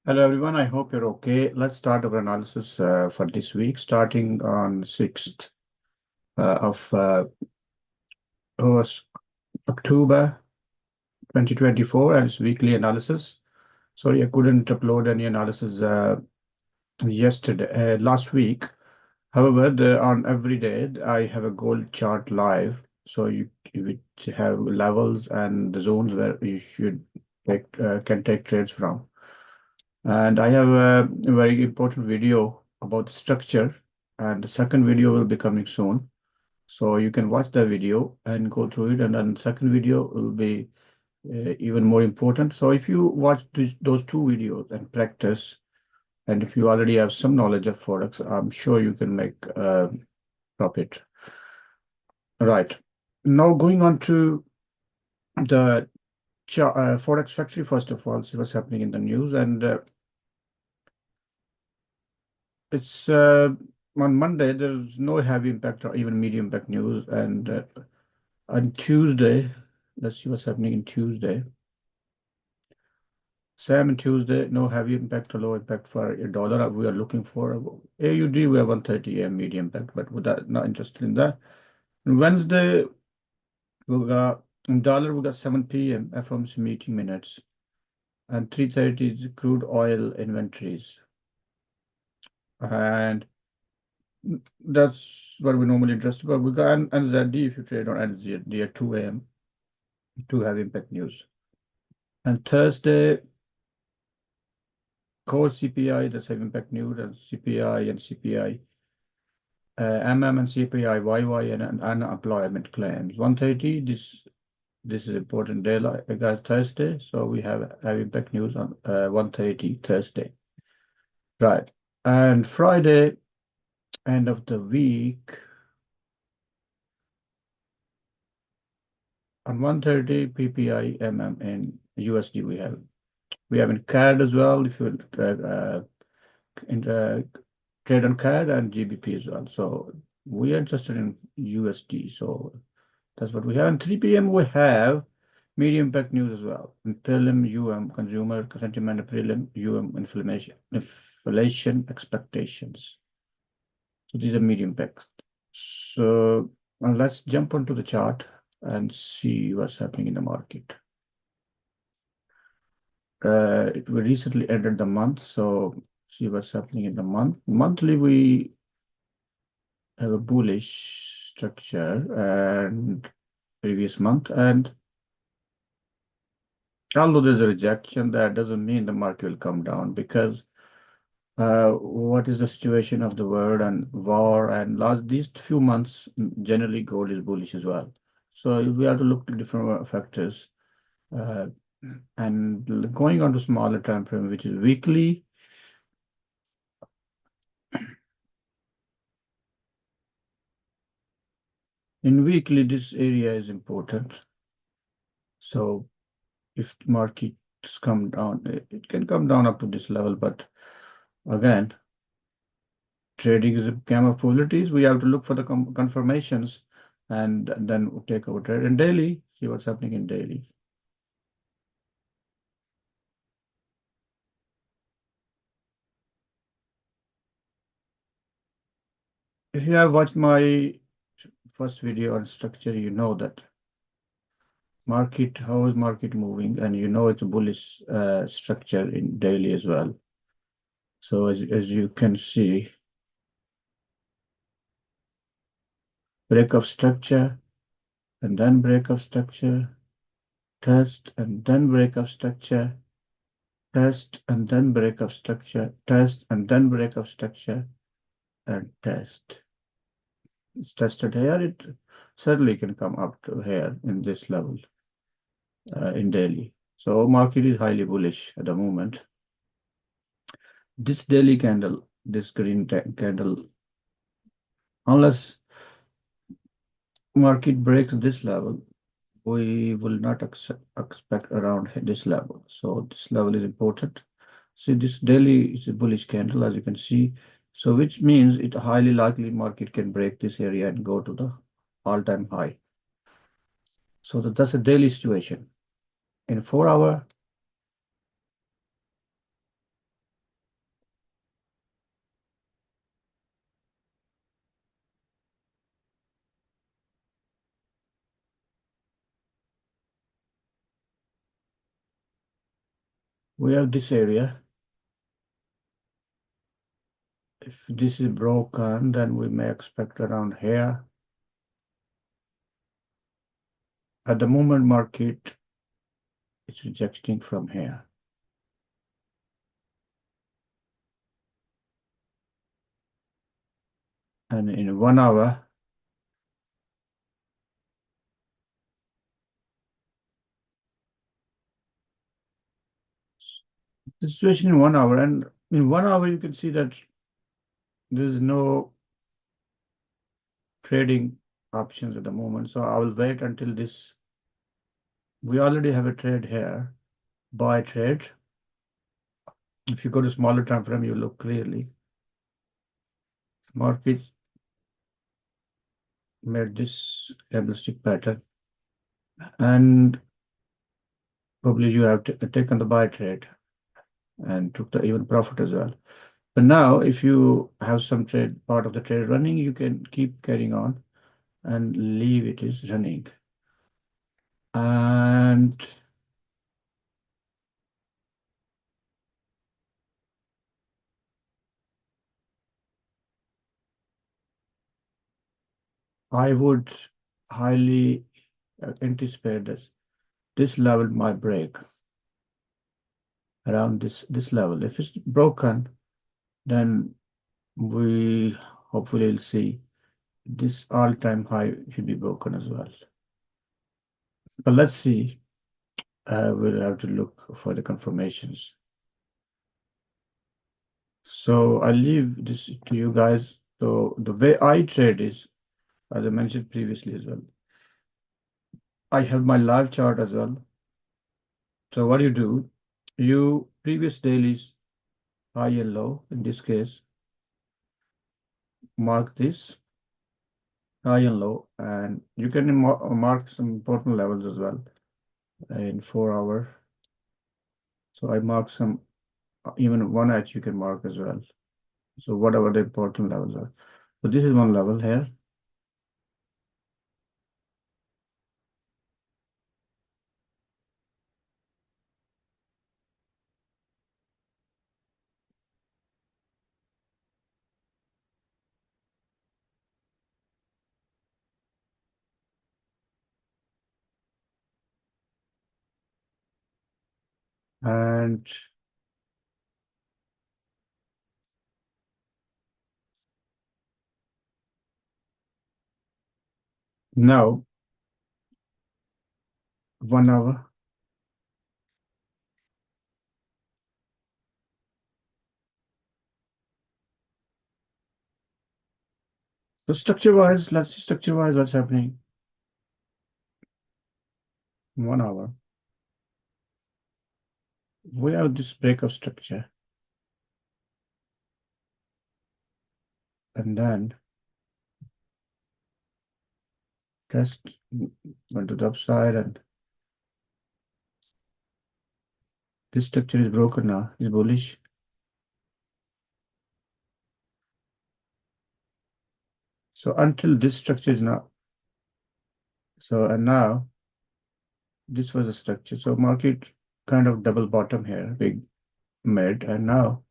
Hello everyone, I hope you're okay. Let's start our analysis for this week, starting on 6th of October 2024, and it's weekly analysis. Sorry, I couldn't upload any analysis last week. However, on every day I have a gold chart live, so which have levels and the zones where you should can take trades from. And I have a very important video about the structure, and the second video will be coming soon. So you can watch the video and go through it, and then the second video will be even more important. So if you watch those two videos and practice, and if you already have some knowledge of Forex, I'm sure you can make profit. Right. Now going on to the Forex factory, first of all, see what's happening in the news. And it's on Monday, there's no heavy impact or even medium impact news. And on Tuesday, let's see what's happening in Tuesday. Same on Tuesday, no heavy impact or low impact for a dollar. We are looking for AUD, we have 130 a medium impact, but we're not interested in that. On Wednesday, we got in dollar, we got 7 p.m. FOMC meeting minutes, and 3:30 is crude oil inventories. And that's what we normally interested about. We got NZD if you trade on NZD at 2 a.m. to have impact news. And Thursday, core CPI, that's have impact news, and CPI and CPI, MM and CPI, YY and unemployment claims. 1:30, this is important day, like guys, Thursday. So we have impact news on 1:30 Thursday. Right. And Friday, end of the week, on 1:30 PPI MM and USD we have in CAD as well, if you trade on CAD and GBP as well. So we are interested in USD. So that's what we have. And 3 p.m. we have medium impact news as well. And prelim UM, consumer sentiment, prelim UM inflation expectations. So these are medium impact. So let's jump onto the chart and see what's happening in the market. We recently ended the month, so see what's happening in the month. Monthly, we have a bullish structure and previous month, and although there's a rejection, that doesn't mean the market will come down, because what is the situation of the world and war, and these few months generally gold is bullish as well. So we have to look at different factors. And going on to smaller time frame, which is weekly. In weekly, this area is important. So if markets come down, it can come down up to this level, but again, trading is a game of probabilities. We have to look for the confirmations and then take our trade. In daily, see what's happening in daily. If you have watched my first video on structure, you know that how is market moving, and you know it's a bullish structure in daily as well. So as you can see, break of structure, and then break of structure, test, and then break of structure, test, and then break of structure, test, and then break of structure, and test. It's tested here. It certainly can come up to here in this level in daily. So market is highly bullish at the moment. This daily candle, this green candle, unless market breaks this level, we will not expect around this level. So this level is important. See, this daily is a bullish candle, as you can see. So which means it's highly likely market can break this area and go to the all-time high. So that's a daily situation. In 4 hour, We have this area. If this is broken, then we may expect around here. At the moment, market is rejecting from here. And in 1 hour, the situation in 1 hour, and in 1 hour, you can see that there's no trading options at the moment. So I will wait until this. We already have a trade here, buy trade. If you go to smaller time frame, you look clearly. Market made this candlestick pattern, and probably you have taken the buy trade and took the even profit as well. But now, if you have some trade part of the trade running, you can keep carrying on and leave it is running. And I would highly anticipate this level might break around this level. If it's broken, then we hopefully will see this all-time high should be broken as well. But let's see. We'll have to look for the confirmations. So I'll leave this to you guys. So the way I trade is, as I mentioned previously as well, I have my live chart as well. So what you do, you previous dailies high and low, in this case, mark this high and low, and you can mark some important levels as well in 4 hour. So I mark some, even 1H you can mark as well. So whatever the important levels are. So this is one level here. And now 1 hour. So structure wise, let's see structure wise what's happening in 1 hour. We have this break of structure, and then test went to the upside, and this structure is broken now, is bullish. So until this structure is not, so and now this was a structure. So market kind of double bottom here, big mid, and now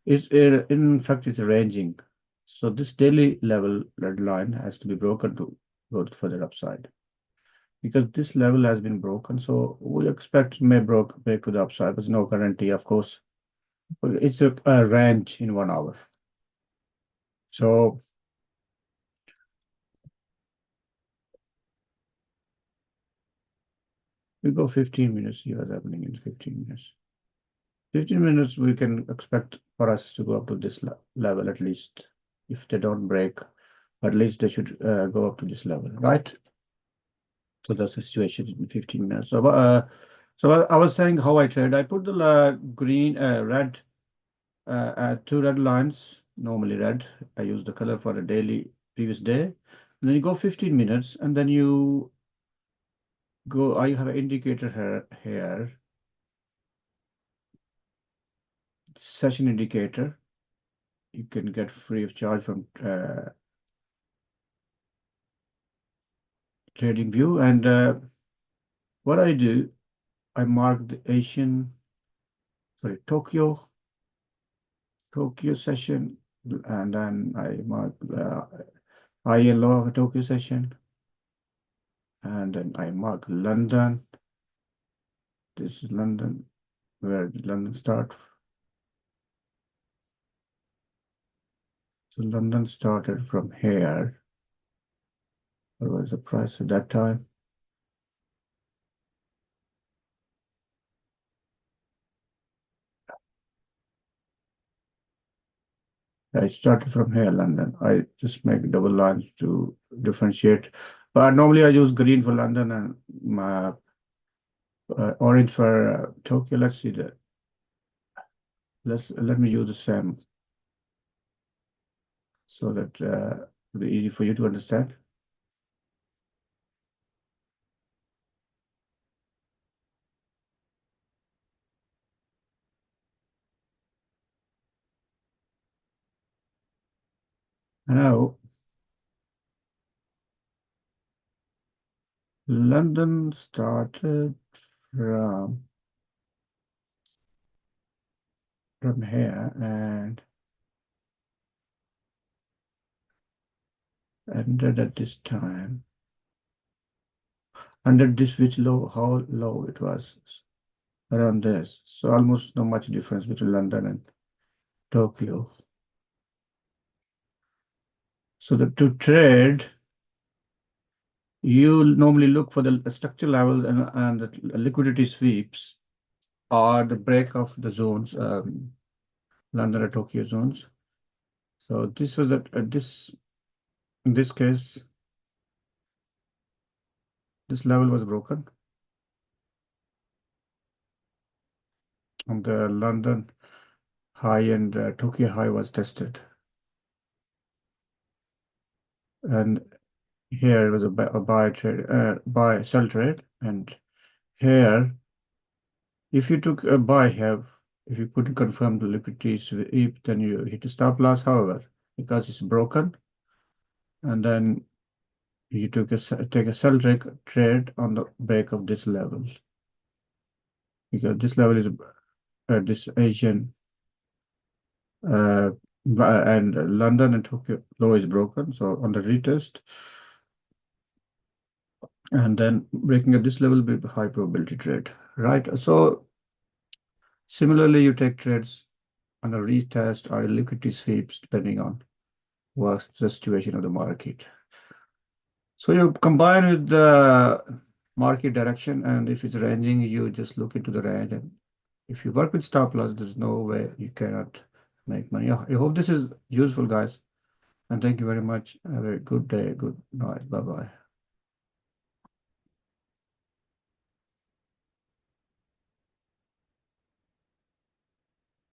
it's in fact it's ranging. So this daily level red line has to be broken to go further upside, because this level has been broken. So we expect may break to the upside, but no guarantee, of course. It's a range in 1 hour. So we go 15 minutes, see what's happening in 15 minutes. 15 minutes, we can expect for us to go up to this level at least. If they don't break, at least they should go up to this level, right? So that's the situation in 15 minutes. So I was saying how I trade. I put the red, two red lines, normally red. I use the color for the daily previous day. And then you go 15 minutes, and then you go, I have an indicator here, session indicator. You can get free of charge from Tradingview. And what I do, I mark the Asian sorry, Tokyo session, and then I mark the high and low of a Tokyo session, and then I mark London. This is London, where did London start? So London started from here. What was the price at that time? I started from here, London. I just make double lines to differentiate. But normally I use green for London and my orange for Tokyo. Let's see that. Let me use the same so that it'll be easy for you to understand. Now, London started from here and ended at this time. Under this, which low, how low it was, around this. So almost no much difference between London and Tokyo. So the to trade, you normally look for the structure levels and the liquidity sweeps or the break of the zones, London or Tokyo zones. So this was this in this case, this level was broken, and the London high and Tokyo high was tested. And here it was a buy trade, buy sell trade, and here, if you took a buy here, if you couldn't confirm the liquidity sweep, then you hit a stop loss. However, because it's broken, and then you take a sell trade on the break of this level, because this level is this Asian uh, and London and Tokyo low is broken. So on the retest, and then breaking at this level will be a high probability trade, right? So similarly, you take trades on a retest or a liquidity sweeps depending on what's the situation of the market. So you combine with the market direction, and if it's ranging, you just look into the range. And if you work with stop loss, there's no way you cannot make money. I hope this is useful, guys. And thank you very much. Have a good day, good night. Bye bye.